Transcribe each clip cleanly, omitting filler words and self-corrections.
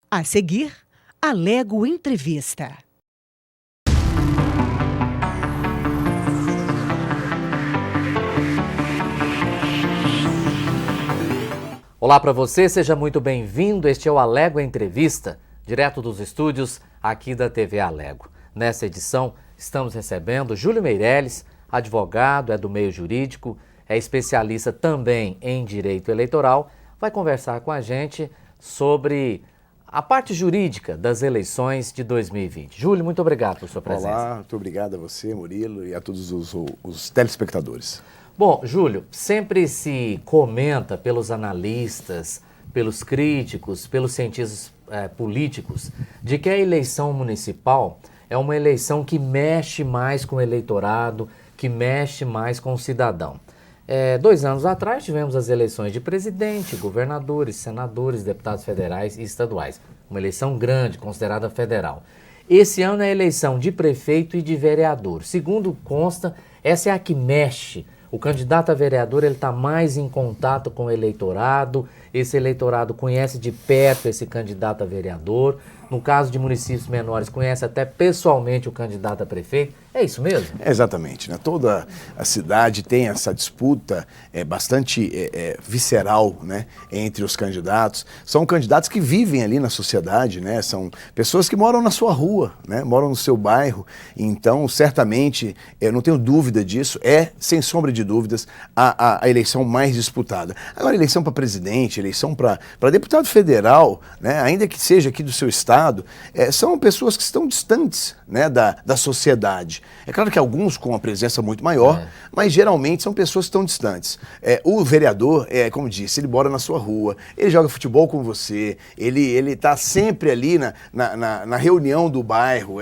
A seguir, Alego Entrevista. Olá para você, seja muito bem-vindo. Este é o Alego Entrevista, direto dos estúdios aqui da TV Alego. Nessa edição, estamos recebendo Júlio Meirelles, advogado, é do meio jurídico, é especialista também em direito eleitoral, vai conversar com a gente sobre a parte jurídica das eleições de 2020. Júlio, muito obrigado por sua presença. Olá, muito obrigado a você, Murilo, e a todos os telespectadores. Bom, Júlio, sempre se comenta pelos analistas, pelos críticos, pelos cientistas políticos, de que a eleição municipal é uma eleição que mexe mais com o eleitorado, que mexe mais com o cidadão. 2 anos atrás tivemos as eleições de presidente, governadores, senadores, deputados federais e estaduais. Uma eleição grande, considerada federal. Esse ano é a eleição de prefeito e de vereador. Segundo consta, essa é a que mexe. O candidato a vereador está mais em contato com o eleitorado, esse eleitorado conhece de perto esse candidato a vereador. No caso de municípios menores, conhece até pessoalmente o candidato a prefeito. É isso mesmo? Exatamente, né? Toda a cidade tem essa disputa bastante visceral, né, entre os candidatos. São candidatos que vivem ali na sociedade, né? São pessoas que moram na sua rua, né? Moram no seu bairro. Então, certamente, eu não tenho dúvida disso, sem sombra de dúvidas, a eleição mais disputada. Agora, eleição para presidente, eleição para deputado federal, né, ainda que seja aqui do seu estado, são pessoas que estão distantes, né, da sociedade. É claro que alguns com uma presença muito maior, mas geralmente são pessoas que estão distantes. O vereador, como disse, ele mora na sua rua, ele joga futebol com você, ele está sempre ali na reunião do bairro,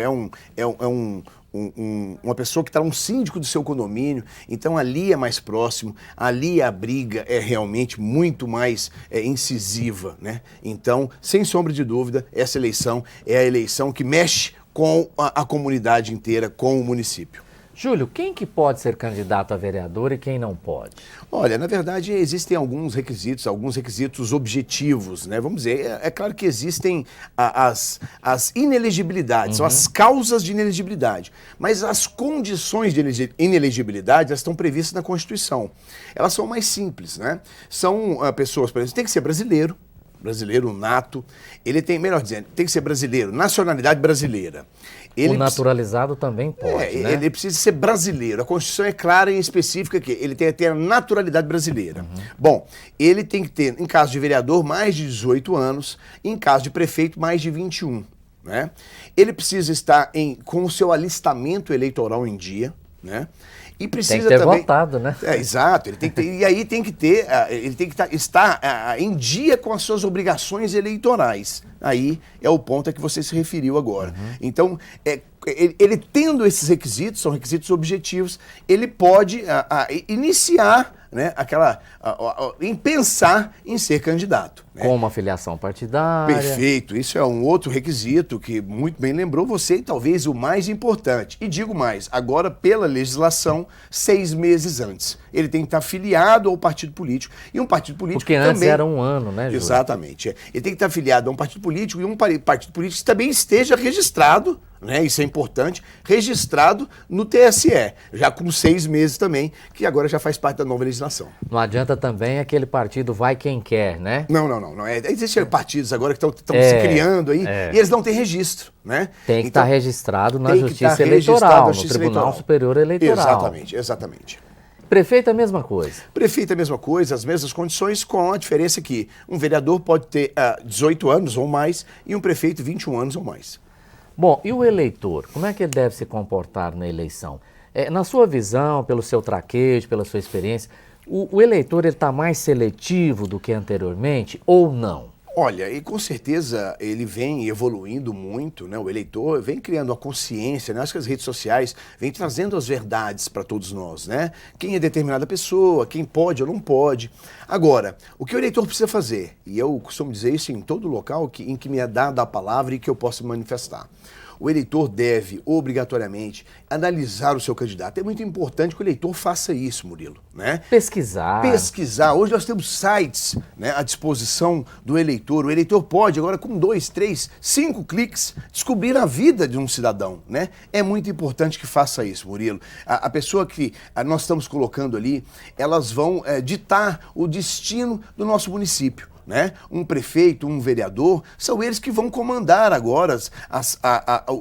uma pessoa que está um síndico do seu condomínio, então ali é mais próximo, ali a briga é realmente muito mais incisiva, né? Então, sem sombra de dúvida, essa eleição é a eleição que mexe com a comunidade inteira, com o município. Júlio, quem que pode ser candidato a vereador e quem não pode? Olha, na verdade existem alguns requisitos objetivos, né? Vamos dizer, é claro que existem as inelegibilidades, são as causas de inelegibilidade, mas as condições de inelegibilidade elas estão previstas na Constituição. Elas são mais simples, né? São pessoas, por exemplo, tem que ser brasileiro nato, ele tem, melhor dizendo, tem que ser brasileiro, nacionalidade brasileira. O naturalizado também pode, né? Ele precisa ser brasileiro. A Constituição é clara e específica que ele tem que ter a naturalidade brasileira. Bom, ele tem que ter, em caso de vereador, mais de 18 anos, em caso de prefeito, mais de 21. Né? Ele precisa estar com o seu alistamento eleitoral em dia, né? E precisa tem que ter também votado, né? Exato. Ele tem que ter, e aí tem que ter, ele tem que estar em dia com as suas obrigações eleitorais. Aí é o ponto a que você se referiu agora. Então, ele tendo esses requisitos, são requisitos objetivos, ele pode iniciar, né, em pensar em ser candidato. Né? Com uma filiação partidária. Perfeito, isso é um outro requisito que muito bem lembrou você e talvez o mais importante. E digo mais, agora pela legislação, 6 meses antes. Ele tem que estar filiado ao partido político. E um partido político porque também... antes era 1 ano, né, Júlio? Exatamente. Ele tem que estar filiado a um partido político e um partido político que também esteja registrado, né, isso é importante, registrado no TSE, já com 6 meses também, que agora já faz parte da nova legislação. Não adianta também aquele partido vai quem quer, né? Não. Existem partidos agora que estão se criando aí e eles não têm registro, né? Tem que estar registrado na Justiça Eleitoral, no Tribunal Superior Eleitoral. Exatamente. Prefeito é a mesma coisa? Prefeito é a mesma coisa, as mesmas condições, com a diferença que um vereador pode ter 18 anos ou mais e um prefeito 21 anos ou mais. Bom, e o eleitor? Como é que ele deve se comportar na eleição? Na sua visão, pelo seu traquejo, pela sua experiência, o eleitor está mais seletivo do que anteriormente ou não? Olha, e com certeza ele vem evoluindo muito, né? O eleitor vem criando a consciência, né? Acho que as redes sociais vêm trazendo as verdades para todos nós, né? Quem é determinada pessoa, quem pode ou não pode. Agora, o que o eleitor precisa fazer, e eu costumo dizer isso em todo local em que me é dada a palavra e que eu posso manifestar. o eleitor deve, obrigatoriamente, analisar o seu candidato. É muito importante que o eleitor faça isso, Murilo, né? Pesquisar. Hoje nós temos sites, né, à disposição do eleitor. O eleitor pode, agora com 2, 3, 5 cliques, descobrir a vida de um cidadão, né? É muito importante que faça isso, Murilo. A pessoa que nós estamos colocando ali, elas vão ditar o destino do nosso município, né? Um prefeito, um vereador, são eles que vão comandar agora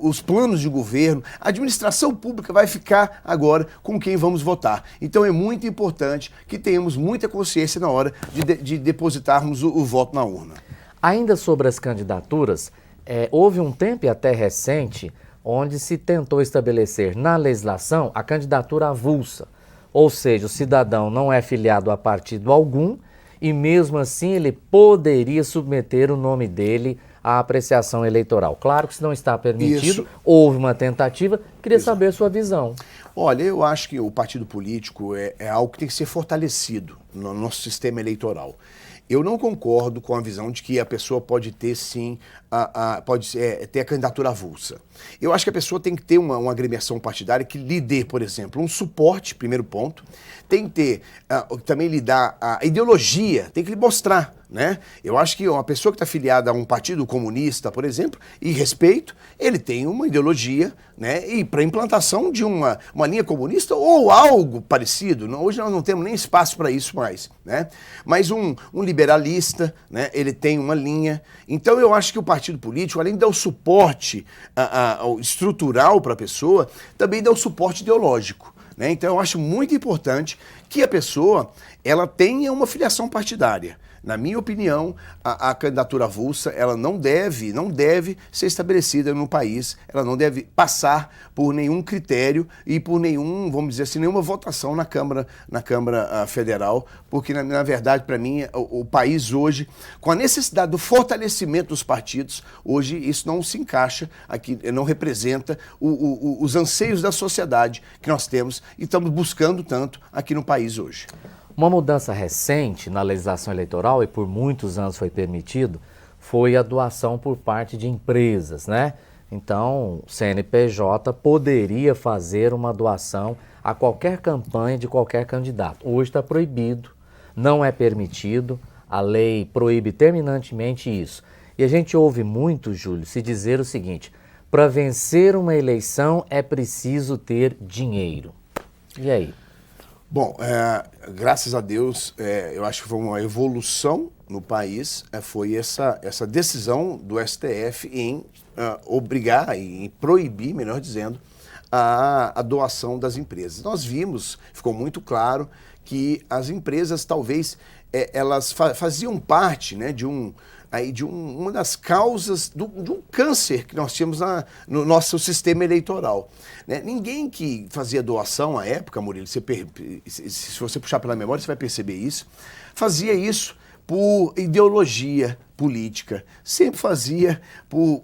os planos de governo. A administração pública vai ficar agora com quem vamos votar. Então é muito importante que tenhamos muita consciência na hora de depositarmos o voto na urna. Ainda sobre as candidaturas, houve um tempo, e até recente, onde se tentou estabelecer na legislação a candidatura avulsa. Ou seja, o cidadão não é filiado a partido algum e mesmo assim ele poderia submeter o nome dele à apreciação eleitoral. Claro que isso não está permitido, houve uma tentativa, queria saber a sua visão. Olha, eu acho que o partido político é algo que tem que ser fortalecido no nosso sistema eleitoral. Eu não concordo com a visão de que a pessoa pode ter, sim, ter a candidatura avulsa. Eu acho que a pessoa tem que ter uma agremiação partidária que lhe dê, por exemplo, um suporte, primeiro ponto. Tem que ter, também lhe dar a ideologia, tem que lhe mostrar, né? Eu acho que uma pessoa que está filiada a um partido comunista, por exemplo, e respeito, ele tem uma ideologia, né? E para a implantação de uma linha comunista ou algo parecido. Hoje nós não temos nem espaço para isso mais, né? Mas um liberalista, né? Ele tem uma linha. Então eu acho que o partido político, além de dar o suporte estrutural para a pessoa, também dá o suporte ideológico, né? Então eu acho muito importante que a pessoa ela tenha uma filiação partidária. Na minha opinião, a candidatura avulsa, ela não deve ser estabelecida no país, ela não deve passar por nenhum critério e por vamos dizer assim, nenhuma votação na Câmara Federal, porque na verdade, para mim, o país hoje, com a necessidade do fortalecimento dos partidos, hoje isso não se encaixa aqui, não representa os anseios da sociedade que nós temos e estamos buscando tanto aqui no país hoje. Uma mudança recente na legislação eleitoral, e por muitos anos foi permitido, foi a doação por parte de empresas, né? Então, o CNPJ poderia fazer uma doação a qualquer campanha de qualquer candidato. Hoje está proibido, não é permitido, a lei proíbe terminantemente isso. E a gente ouve muito, Júlio, se dizer o seguinte: para vencer uma eleição é preciso ter dinheiro. E aí? Bom, graças a Deus, eu acho que foi uma evolução no país, foi essa decisão do STF em obrigar, em proibir, melhor dizendo, a doação das empresas. Nós vimos, ficou muito claro, que as empresas talvez elas faziam parte, né, de uma das causas de um câncer que nós tínhamos no nosso sistema eleitoral, né? Ninguém que fazia doação à época, Murilo, se você puxar pela memória, você vai perceber isso, fazia isso por ideologia política, sempre fazia por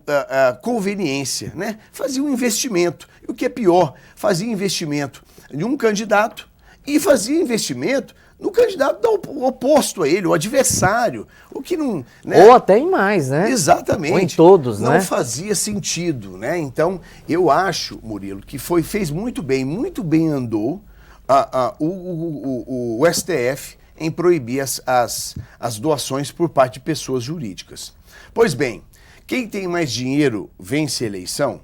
conveniência, né? Fazia um investimento, e o que é pior, fazia investimento de um candidato e fazia investimento no candidato oposto a ele, o adversário, o que não... Né? Ou até em mais, né? Exatamente. Ou em todos, não né? Não fazia sentido, né? Então, eu acho, Murilo, que fez muito bem andou o STF em proibir as doações por parte de pessoas jurídicas. Pois bem, quem tem mais dinheiro vence a eleição.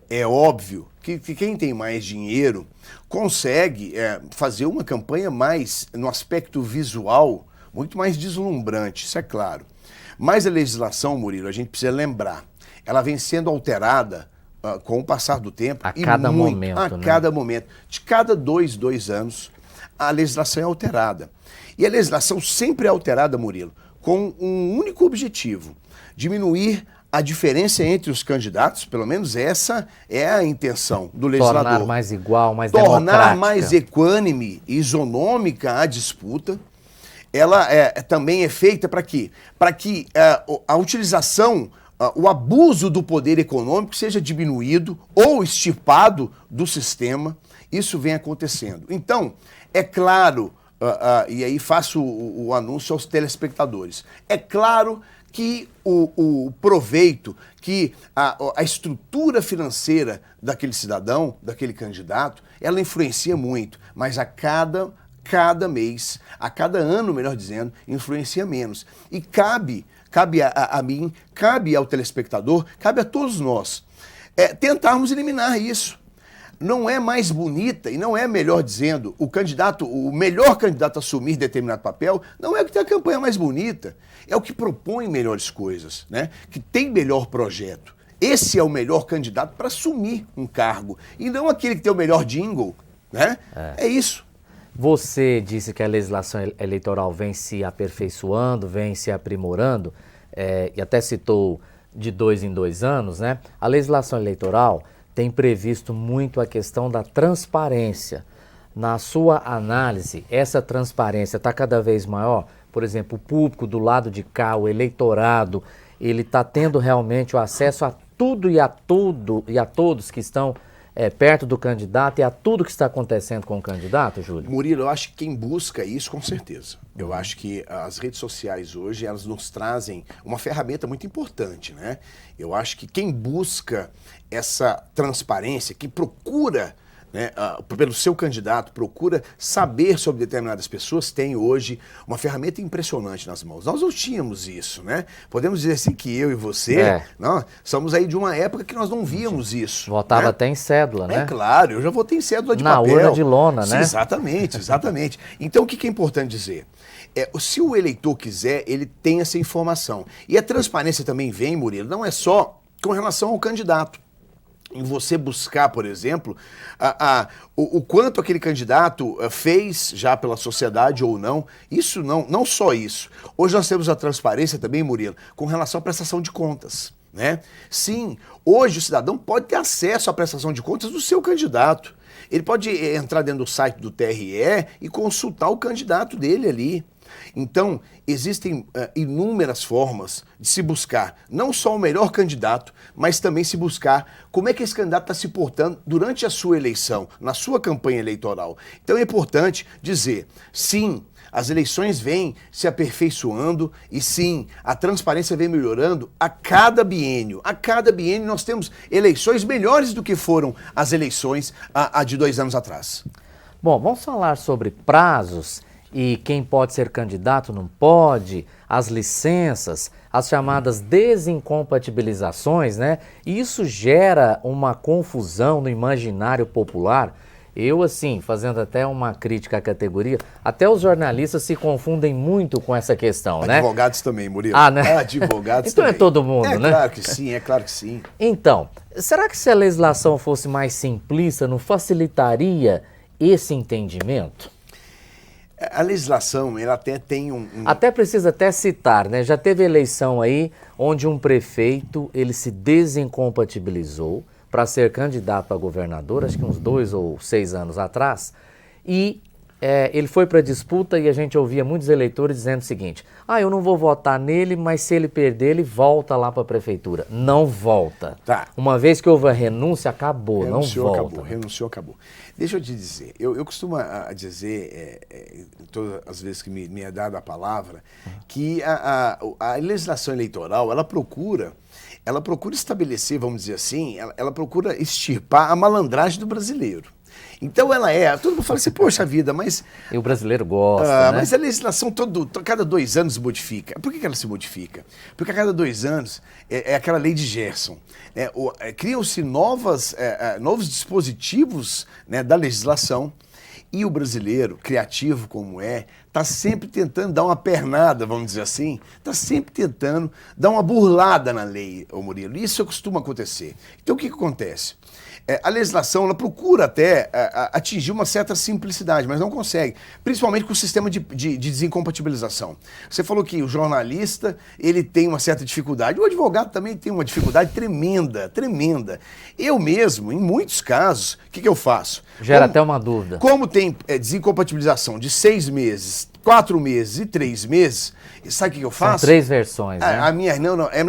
É óbvio que quem tem mais dinheiro consegue fazer uma campanha mais, no aspecto visual, muito mais deslumbrante, isso é claro. Mas a legislação, Murilo, a gente precisa lembrar, ela vem sendo alterada com o passar do tempo. A cada momento. A cada momento. De cada dois anos, a legislação é alterada. E a legislação sempre é alterada, Murilo, com um único objetivo: diminuir a diferença entre os candidatos, pelo menos essa é a intenção do legislador. Tornar mais igual, mais democrática. Tornar mais equânime e isonômica a disputa. Ela também é feita para quê? Para que a utilização, o abuso do poder econômico seja diminuído ou extirpado do sistema. Isso vem acontecendo. Então, é claro, e aí faço o anúncio aos telespectadores, é claro que o proveito, que a estrutura financeira daquele cidadão, daquele candidato, ela influencia muito, mas a cada mês, a cada ano, melhor dizendo, influencia menos. E cabe a mim, cabe ao telespectador, cabe a todos nós, tentarmos eliminar isso. Não é mais bonita e não é, melhor dizendo, o melhor candidato a assumir determinado papel, não é o que tem a campanha mais bonita, é o que propõe melhores coisas, né? Que tem melhor projeto. Esse é o melhor candidato para assumir um cargo e não aquele que tem o melhor jingle, né? É isso. Você disse que a legislação eleitoral vem se aperfeiçoando, vem se aprimorando, e até citou de 2 em 2 anos, né? A legislação eleitoral tem previsto muito a questão da transparência. Na sua análise, essa transparência está cada vez maior? Por exemplo, o público do lado de cá, o eleitorado, ele está tendo realmente o acesso a tudo e a todos que estão perto do candidato e a tudo que está acontecendo com o candidato, Júlio? Murilo, eu acho que quem busca isso, com certeza. Eu acho que as redes sociais hoje, elas nos trazem uma ferramenta muito importante, né? Eu acho que quem busca essa transparência, que procura, né, pelo seu candidato, procura saber sobre determinadas pessoas, tem hoje uma ferramenta impressionante nas mãos. Nós não tínhamos isso, né? Podemos dizer assim que eu e você, não, somos aí de uma época que nós não víamos isso. Votava, né? até em cédula, né? É claro, eu já votei em cédula de na papel. Na urna de lona, né? Exatamente, exatamente. Então o que é importante dizer? Se o eleitor quiser, ele tem essa informação. E a transparência também vem, Murilo, não é só com relação ao candidato. Em você buscar, por exemplo, o quanto aquele candidato fez já pela sociedade ou não. Isso não só isso. Hoje nós temos a transparência também, Murilo, com relação à prestação de contas, né? Sim, hoje o cidadão pode ter acesso à prestação de contas do seu candidato. Ele pode entrar dentro do site do TRE e consultar o candidato dele ali. Então, existem inúmeras formas de se buscar não só o melhor candidato, mas também se buscar como é que esse candidato está se portando durante a sua eleição, na sua campanha eleitoral. Então é importante dizer, sim, as eleições vêm se aperfeiçoando e sim, a transparência vem melhorando a cada biênio. A cada biênio nós temos eleições melhores do que foram as eleições de 2 anos atrás. Bom, vamos falar sobre prazos e quem pode ser candidato não pode, as licenças, as chamadas desincompatibilizações, né? E isso gera uma confusão no imaginário popular. Eu, assim, fazendo até uma crítica à categoria, até os jornalistas se confundem muito com essa questão, né? Advogados também, Murilo. Né? Advogados então também. É todo mundo, né? É claro que sim, é claro que sim. Então, será que se a legislação fosse mais simplista, não facilitaria esse entendimento? A legislação, ela até tem Até precisa até citar, né? Já teve eleição aí onde um prefeito, ele se desincompatibilizou para ser candidato a governador, acho que uns 2 ou 6 anos atrás, e ele foi para a disputa e a gente ouvia muitos eleitores dizendo o seguinte, eu não vou votar nele, mas se ele perder, ele volta lá para a prefeitura. Não volta. Tá. Uma vez que houve a renúncia, acabou, não volta. Renunciou, acabou. Deixa eu te dizer, eu costumo dizer, todas as vezes que me é dada a palavra, que a legislação eleitoral, ela procura estabelecer, vamos dizer assim, ela procura extirpar a malandragem do brasileiro. Então todo mundo fala assim, poxa vida, mas... E o brasileiro gosta, né? Mas a legislação cada 2 anos modifica. Por que ela se modifica? Porque a cada 2 anos é aquela lei de Gerson. Criam-se novos dispositivos, né, da legislação e o brasileiro, criativo como está sempre tentando dar uma pernada, vamos dizer assim, está sempre tentando dar uma burlada na lei, Murilo. Isso costuma acontecer. Então o que acontece? A legislação ela procura até atingir uma certa simplicidade, mas não consegue, principalmente com o sistema de desincompatibilização. Você falou que o jornalista ele tem uma certa dificuldade, o advogado também tem uma dificuldade tremenda, tremenda. Eu mesmo, em muitos casos, o que eu faço? Gera até uma dúvida. Como tem desincompatibilização de 6 meses, 4 meses e 3 meses, sabe o que eu faço? São 3 versões, né?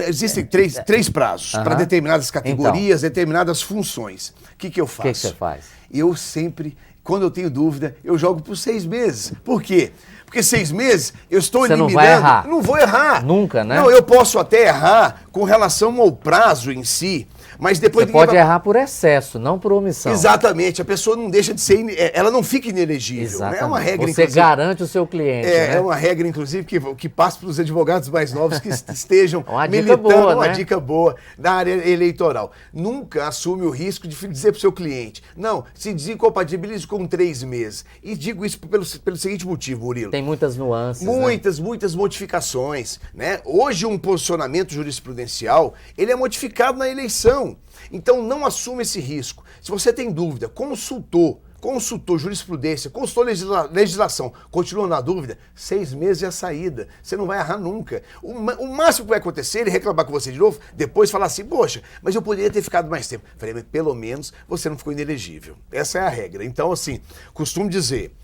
Existem três prazos para determinadas categorias, determinadas funções. O que eu faço? O que você faz? Eu sempre, quando eu tenho dúvida, eu jogo por 6 meses. Por quê? Porque 6 meses eu estou Você eliminando. não vai errar. Não vou errar. Nunca, né? Não, eu posso até errar com relação ao prazo em si, mas depois... Você pode errar por excesso, não por omissão. Exatamente, a pessoa não deixa de ser, ela não fica inelegível. Exatamente. Né? É uma regra, você garante o seu cliente. É, né? é uma regra, inclusive, que passa para os advogados mais novos que estejam Uma dica militando, boa, uma né? dica boa na área eleitoral. Nunca assume o risco de dizer para o seu cliente, não, se desincompatibilize com 3 meses. E digo isso pelo seguinte motivo, Murilo. Tem muitas nuances. Muitas modificações, né? Hoje um posicionamento jurisprudencial, ele é modificado na eleição. Então não assuma esse risco. Se você tem dúvida, consultou jurisprudência, consultou legislação, continua na dúvida, 6 meses é a saída. Você não vai errar nunca. O máximo que vai acontecer é ele reclamar com você de novo, depois falar assim, poxa, mas eu poderia ter ficado mais tempo. Falei, mas pelo menos você não ficou inelegível. Essa é a regra. Então, assim, costumo dizer,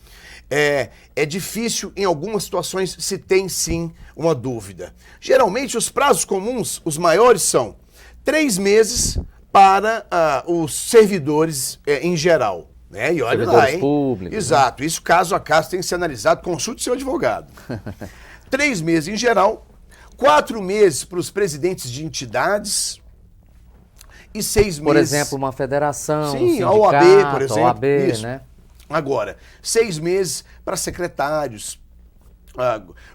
é difícil em algumas situações se tem sim uma dúvida. Geralmente os prazos comuns, os maiores são 3 meses para os servidores em geral. Né? E olha servidores lá, hein? públicos. Exato. Né? Isso caso a caso tem que ser analisado. Consulte seu advogado. 3 meses em geral, 4 meses para os presidentes de entidades e 6 meses... Por exemplo, uma federação, sim, um sindicato, a OAB, por exemplo. A OAB, isso. né? Agora, 6 meses para secretários,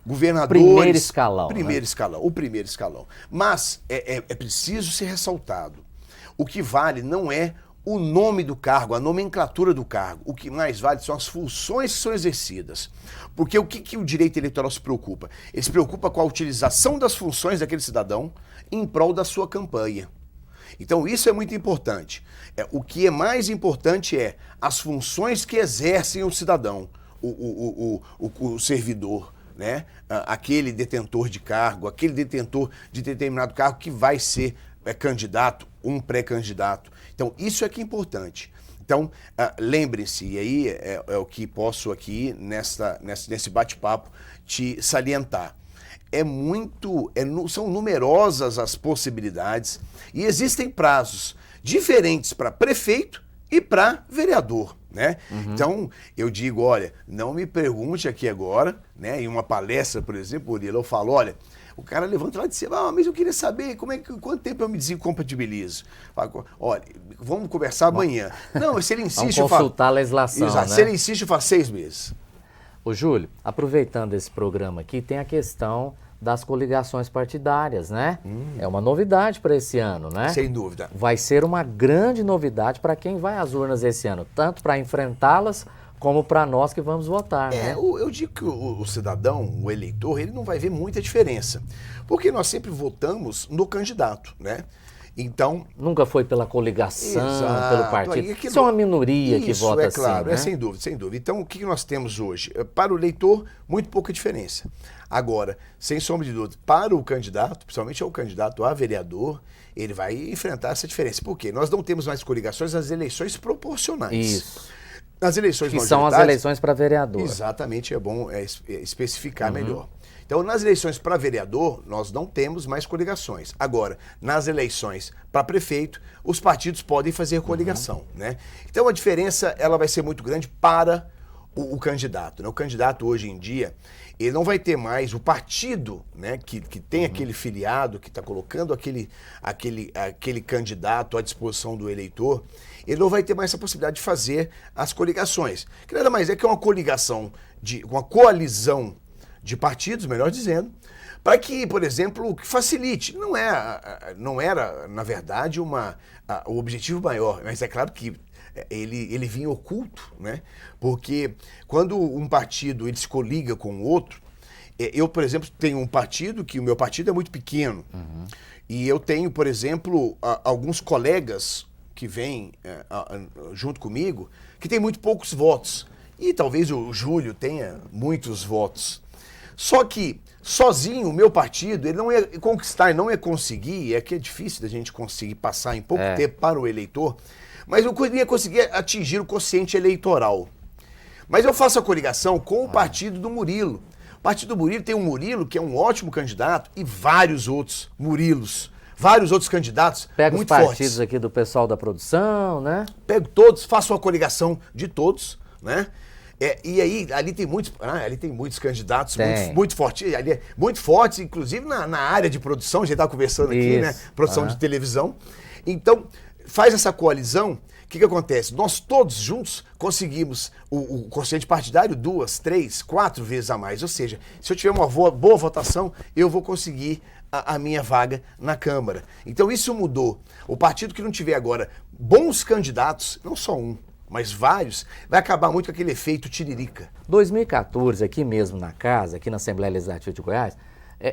governadores... Primeiro escalão. Primeiro escalão, o primeiro escalão. Mas é preciso ser ressaltado. O que vale não é o nome do cargo, a nomenclatura do cargo. O que mais vale são as funções que são exercidas. Porque o que o direito eleitoral se preocupa? Ele se preocupa com a utilização das funções daquele cidadão em prol da sua campanha. Então isso é muito importante. O que é mais importante é as funções que exercem o cidadão, o servidor, né? Aquele detentor de cargo, aquele detentor de determinado cargo que vai ser candidato, um pré-candidato. Então, isso é que é importante. Então, lembre-se, e aí é o que posso aqui, nesse bate-papo, te salientar. São numerosas as possibilidades e existem prazos diferentes para prefeito e para vereador, né? Uhum. Então, eu digo, olha, não me pergunte aqui agora, né? Em uma palestra, por exemplo, Murilo, eu falo, olha, o cara levanta lá de cima, mas eu queria saber quanto tempo eu me desincompatibilizo. Falo, olha, vamos conversar amanhã. Não, se ele insiste, vamos consultar a legislação, exato, né? Se ele insiste, eu falo 6 meses. Ô Júlio, aproveitando esse programa aqui, tem a questão das coligações partidárias, né? É uma novidade para esse ano, né? Sem dúvida. Vai ser uma grande novidade para quem vai às urnas esse ano, tanto para enfrentá-las como para nós que vamos votar, né? Eu digo que o cidadão, o eleitor, ele não vai ver muita diferença, porque nós sempre votamos no candidato, né? Então... Nunca foi pela coligação, exato, pelo partido. Isso é uma minoria que vota assim, claro, né? sem dúvida, sem dúvida. Então, o que nós temos hoje? Para o eleitor, muito pouca diferença. Agora, sem sombra de dúvida, para o candidato, principalmente o candidato a vereador, ele vai enfrentar essa diferença. Por quê? Nós não temos mais coligações nas eleições proporcionais. Isso. Nas eleições que são as eleições para vereador. Exatamente, é bom especificar melhor. Então, nas eleições para vereador, nós não temos mais coligações. Agora, nas eleições para prefeito, os partidos podem fazer coligação, né? Então, a diferença ela vai ser muito grande para o candidato, né? O candidato, hoje em dia, ele não vai ter mais o partido, né, que tem aquele filiado, que está colocando aquele candidato à disposição do eleitor, ele não vai ter mais essa possibilidade de fazer as coligações. Que nada mais é que uma coligação, uma coalizão de partidos, melhor dizendo, para que, por exemplo, facilite. Não era, na verdade, o objetivo maior, mas é claro que ele vinha oculto, né? Porque quando um partido ele se coliga com o outro, eu, por exemplo, tenho um partido que o meu partido é muito pequeno, e eu tenho, por exemplo, alguns colegas que vêm junto comigo que tem muito poucos votos, e talvez o Júlio tenha muitos votos. Só que, sozinho, o meu partido, ele não ia conquistar, não ia conseguir, é que é difícil da gente conseguir passar em pouco tempo para o eleitor, mas eu ia conseguir atingir o quociente eleitoral. Mas eu faço a coligação com o partido do Murilo. O partido do Murilo tem um Murilo, que é um ótimo candidato, e vários outros Murilos, vários outros candidatos Pega muito os partidos fortes. aqui do pessoal da produção, né? Pego todos, faço uma coligação de todos, né? E aí, ali tem muitos candidatos Tem. muito fortes, ali muito fortes, inclusive na área de produção, a gente estava conversando aqui, né? Isso. Produção de televisão. Então, faz essa coalizão, o que acontece? Nós todos juntos conseguimos o quociente partidário 2, 3, 4 vezes a mais. Ou seja, se eu tiver uma boa votação, eu vou conseguir a minha vaga na Câmara. Então isso mudou. O partido que não tiver agora bons candidatos, não só um, mas vários, vai acabar muito com aquele efeito tiririca. 2014, aqui mesmo na casa, aqui na Assembleia Legislativa de Goiás,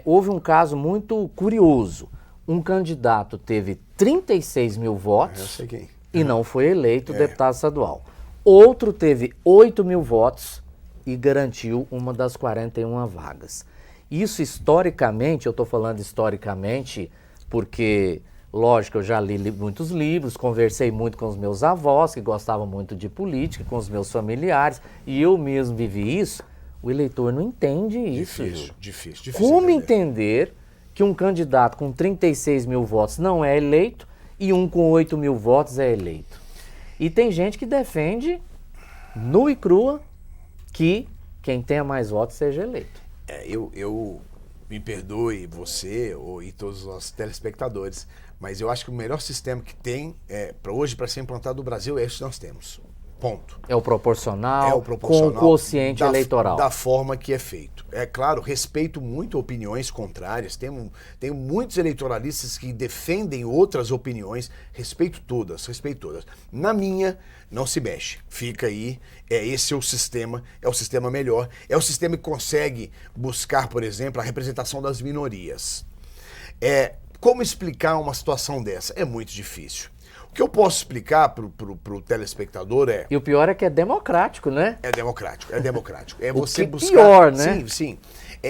houve um caso muito curioso. Um candidato teve 36 mil votos Eu sei quem. e não foi eleito deputado estadual. Outro teve 8 mil votos e garantiu uma das 41 vagas. Isso historicamente, eu estou falando historicamente porque, lógico, eu já li muitos livros, conversei muito com os meus avós, que gostavam muito de política, com os meus familiares, e eu mesmo vivi isso. O eleitor não entende isso. Difícil. Como entender que um candidato com 36 mil votos não é eleito e um com 8 mil votos é eleito? E tem gente que defende, nua e crua, que quem tenha mais votos seja eleito. Eu me perdoe você e todos os nossos telespectadores, mas eu acho que o melhor sistema que tem para hoje para ser implantado no Brasil é esse que nós temos. Ponto. É o proporcional, É o proporcional com o quociente eleitoral. Da forma que é feito. É claro, respeito muito opiniões contrárias, tenho muitos eleitoralistas que defendem outras opiniões, respeito todas. Na minha, não se mexe, fica aí, esse é o sistema melhor, é o sistema que consegue buscar, por exemplo, a representação das minorias. Como explicar uma situação dessa? É muito difícil. O que eu posso explicar pro telespectador é... E o pior é que é democrático, né? É democrático. É O você que buscar... pior, né? Sim.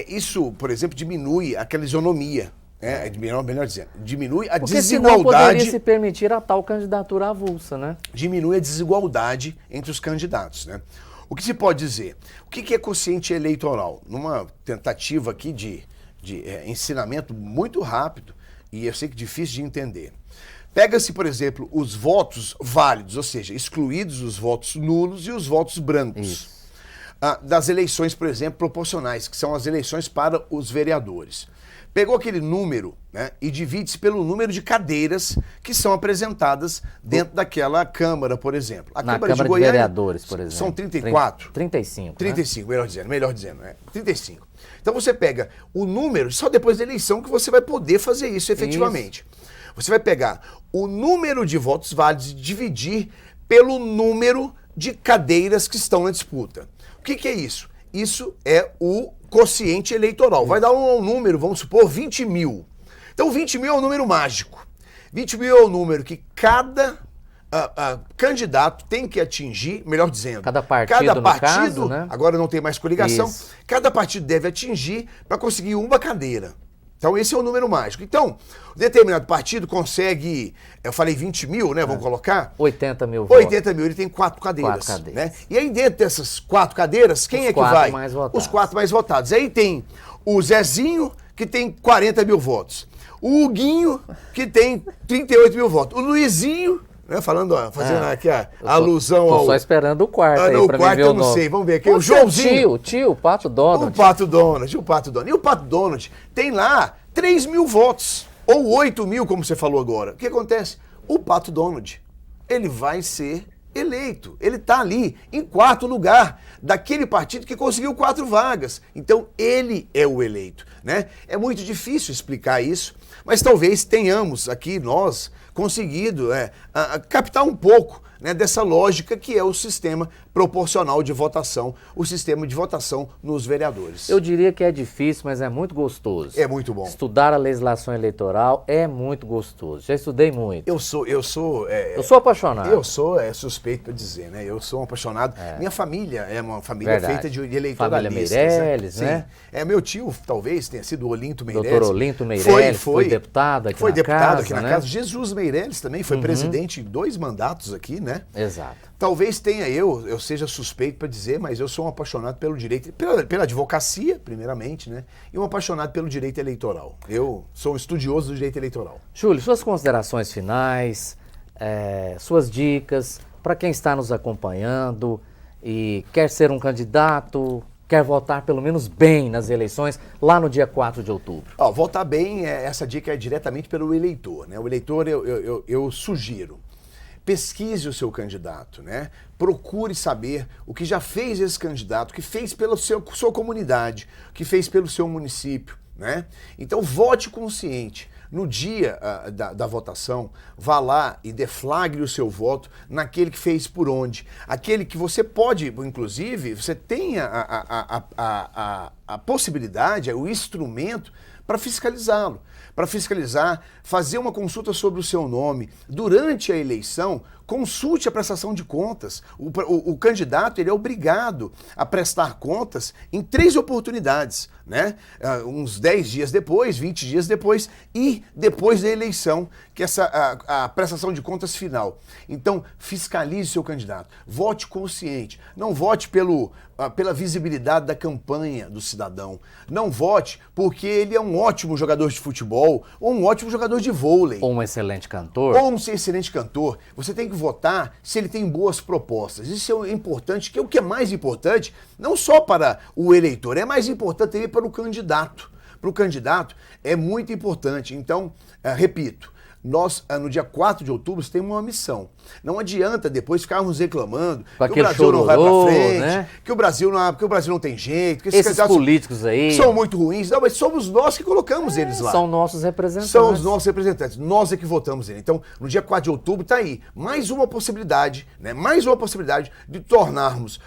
Isso, por exemplo, diminui aquela isonomia, né? Melhor dizendo, diminui a Porque desigualdade... senão poderia se permitir a tal candidatura avulsa, né? Diminui a desigualdade entre os candidatos, né? O que se pode dizer? O que é quociente eleitoral? Numa tentativa aqui de ensinamento muito rápido, e eu sei que é difícil de entender. Pega-se, por exemplo, os votos válidos, ou seja, excluídos os votos nulos e os votos brancos. Das eleições, por exemplo, proporcionais, que são as eleições para os vereadores. Pegou aquele número, né, e divide-se pelo número de cadeiras que são apresentadas dentro daquela Câmara, por exemplo. A Na Câmara de Goiânia, Vereadores, por exemplo. São 34? 35. 35, melhor dizendo, 35. Então você pega o número, só depois da eleição que você vai poder fazer isso efetivamente. Você vai pegar o número de votos válidos e dividir pelo número de cadeiras que estão na disputa. O que é isso? Isso é o quociente eleitoral. Vai dar um número, vamos supor, 20 mil. Então 20 mil é um número mágico. 20 mil é o número que cada candidato tem que atingir, melhor dizendo, Cada partido, no caso, né? Agora não tem mais coligação, Isso. cada partido deve atingir para conseguir uma cadeira. Então esse é o número mágico. Então, determinado partido consegue, eu falei 20 mil, né, vamos colocar? 80 mil votos. 80 mil, ele tem 4 cadeiras. 4 cadeiras. Né? E aí dentro dessas 4 cadeiras, quem Os é que 4 vai? mais votados. Os 4 mais votados. Aí tem o Zezinho, que tem 40 mil votos. O Huguinho, que tem 38 mil votos. O Luizinho, né, fazendo aqui a alusão ao... Tô só esperando o quarto aí o pra quarto mim ver eu o não nome. sei, vamos ver aqui. O Joãozinho. O tio, o Pato Donald. O Pato Donald. E o Pato Donald tem lá 3 mil votos, ou 8 mil, como você falou agora. O que acontece? O Pato Donald, ele vai ser eleito. Ele está ali em 4º lugar daquele partido que conseguiu 4 vagas. Então, ele é o eleito, né? É muito difícil explicar isso, mas talvez tenhamos aqui, nós, conseguido captar um pouco, né, dessa lógica que é o sistema proporcional de votação, o sistema de votação nos vereadores. Eu diria que é difícil, mas é muito gostoso. É muito bom. Estudar a legislação eleitoral é muito gostoso. Já estudei muito. Eu sou apaixonado. Eu sou suspeito para dizer, né? Eu sou um apaixonado. Minha família é uma família feita de eleitoralistas. Família Meirelles, né? Meu tio talvez tenha sido o Olinto Meirelles. Doutor Olinto Meirelles foi deputado aqui foi na deputado casa, aqui na né? casa. Jesus Meirelles também foi presidente em 2 mandatos aqui, né? Exato. Talvez tenha eu seja suspeito para dizer, mas eu sou um apaixonado pelo direito, pela advocacia, primeiramente, né? E um apaixonado pelo direito eleitoral. Eu sou um estudioso do direito eleitoral. Júlio, suas considerações finais, suas dicas para quem está nos acompanhando e quer ser um candidato, quer votar pelo menos bem nas eleições lá no dia 4 de outubro? Votar bem, essa dica é diretamente pelo eleitor, né? O eleitor, eu sugiro, pesquise o seu candidato, né? Procure saber o que já fez esse candidato, o que fez pela sua comunidade, o que fez pelo seu município, né? Então vote consciente. No dia da votação, vá lá e deflagre o seu voto naquele que fez por onde. Aquele que você pode, inclusive, você tem a possibilidade, o instrumento para fiscalizá-lo. Para fiscalizar, fazer uma consulta sobre o seu nome. Durante a eleição, consulte a prestação de contas. O candidato ele é obrigado a prestar contas em 3 oportunidades, né? Uns 10 dias depois, 20 dias depois e depois da eleição, que é a prestação de contas final. Então, fiscalize seu candidato. Vote consciente. Não vote pela visibilidade da campanha do cidadão. Não vote porque ele é um ótimo jogador de futebol ou um ótimo jogador de vôlei. Ou um excelente cantor. Ou um excelente cantor. Você tem que votar se ele tem boas propostas. Isso é importante, que é o que é mais importante, não só para o eleitor, é mais importante também para o candidato. Para o candidato é muito importante. Então, repito, nós, no dia 4 de outubro, temos uma missão. Não adianta depois ficarmos reclamando que o Brasil não vai para frente, né? que o Brasil não tem jeito, que esses políticos aí são muito ruins. Não, mas somos nós que colocamos eles lá. São nossos representantes. São os nossos representantes. Nós é que votamos eles. Então, no dia 4 de outubro está aí mais uma possibilidade, né? Mais uma possibilidade de tornarmos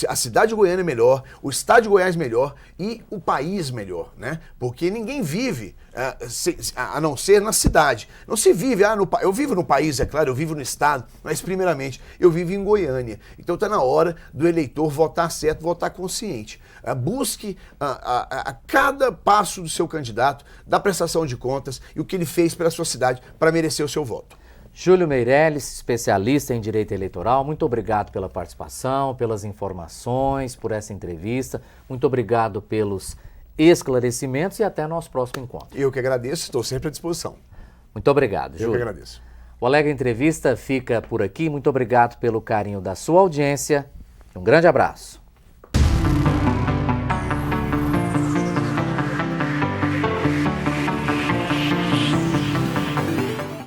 a cidade de Goiânia melhor, o estado de Goiás melhor e o país melhor, né? Porque ninguém vive a não ser na cidade. Não se vive, eu vivo no país, é claro, eu vivo no estado, mas primeiramente eu vivo em Goiânia. Então está na hora do eleitor votar certo, votar consciente. Busque a cada passo do seu candidato, da prestação de contas e o que ele fez pela sua cidade para merecer o seu voto. Júlio Meirelles, especialista em direito eleitoral, muito obrigado pela participação, pelas informações, por essa entrevista. Muito obrigado pelos esclarecimentos e até nosso próximo encontro. Eu que agradeço, estou sempre à disposição. Muito obrigado, Júlio. Eu que agradeço. O Alegre Entrevista fica por aqui. Muito obrigado pelo carinho da sua audiência. Um grande abraço.